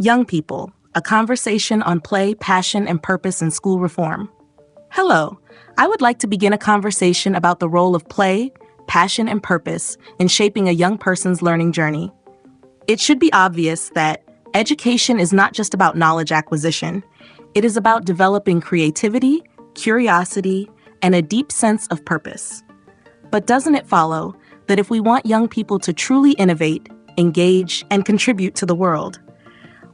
Young People, a conversation on play, passion, and purpose in school reform. Hello, I would like to begin a conversation about the role of play, passion, and purpose in shaping a young person's learning journey. It should be obvious that education is not just about knowledge acquisition. It is about developing creativity, curiosity, and a deep sense of purpose. But doesn't it follow that if we want young people to truly innovate, engage, and contribute to the world,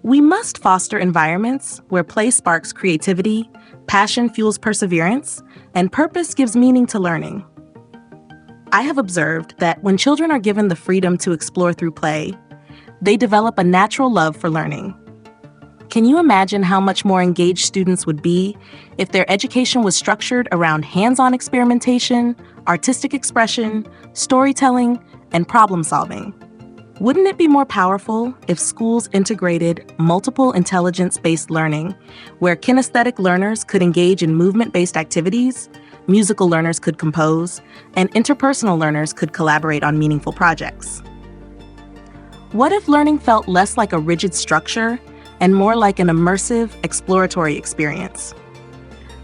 we must foster environments where play sparks creativity, passion fuels perseverance, and purpose gives meaning to learning? I have observed that when children are given the freedom to explore through play, they develop a natural love for learning. Can you imagine how much more engaged students would be if their education was structured around hands-on experimentation, artistic expression, storytelling, and problem solving? Wouldn't it be more powerful if schools integrated multiple intelligence-based learning, where kinesthetic learners could engage in movement-based activities, musical learners could compose, and interpersonal learners could collaborate on meaningful projects? What if learning felt less like a rigid structure and more like an immersive, exploratory experience?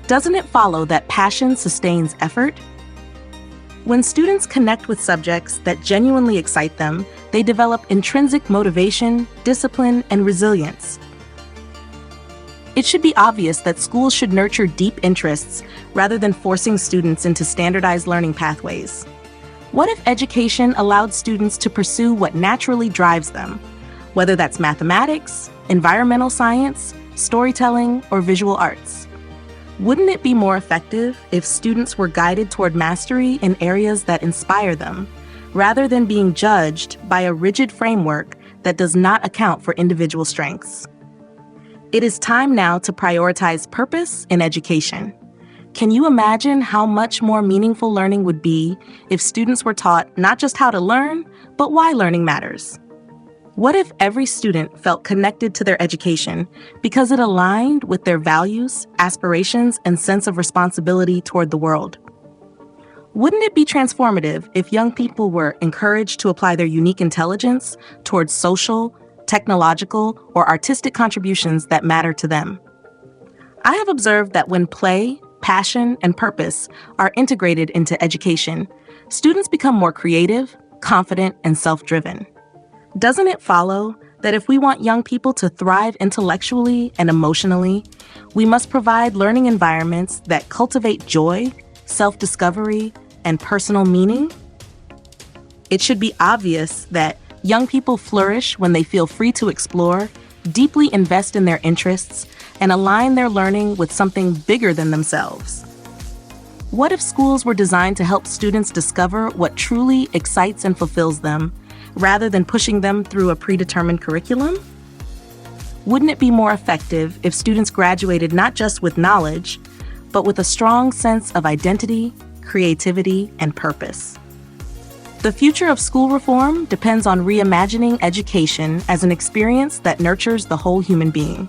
Doesn't it follow that passion sustains effort? When students connect with subjects that genuinely excite them, they develop intrinsic motivation, discipline, and resilience. It should be obvious that schools should nurture deep interests rather than forcing students into standardized learning pathways. What if education allowed students to pursue what naturally drives them, whether that's mathematics, environmental science, storytelling, or visual arts? Wouldn't it be more effective if students were guided toward mastery in areas that inspire them, rather than being judged by a rigid framework that does not account for individual strengths? It is time now to prioritize purpose in education. Can you imagine how much more meaningful learning would be if students were taught not just how to learn, but why learning matters? What if every student felt connected to their education because it aligned with their values, aspirations, and sense of responsibility toward the world? Wouldn't it be transformative if young people were encouraged to apply their unique intelligence towards social, technological, or artistic contributions that matter to them? I have observed that when play, passion, and purpose are integrated into education, students become more creative, confident, and self-driven. Doesn't it follow that if we want young people to thrive intellectually and emotionally, we must provide learning environments that cultivate joy, self-discovery, and personal meaning? It should be obvious that young people flourish when they feel free to explore, deeply invest in their interests, and align their learning with something bigger than themselves. What if schools were designed to help students discover what truly excites and fulfills them, rather than pushing them through a predetermined curriculum? Wouldn't it be more effective if students graduated not just with knowledge, but with a strong sense of identity, creativity, and purpose? The future of school reform depends on reimagining education as an experience that nurtures the whole human being.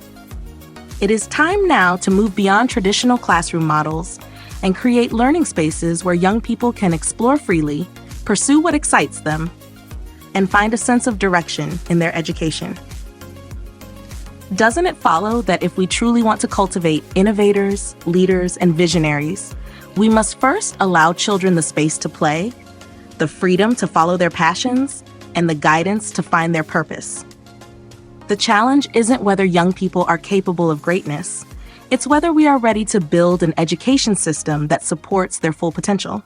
It is time now to move beyond traditional classroom models and create learning spaces where young people can explore freely, pursue what excites them, and find a sense of direction in their education. Doesn't it follow that if we truly want to cultivate innovators, leaders, and visionaries, we must first allow children the space to play, the freedom to follow their passions, and the guidance to find their purpose? The challenge isn't whether young people are capable of greatness. It's whether we are ready to build an education system that supports their full potential.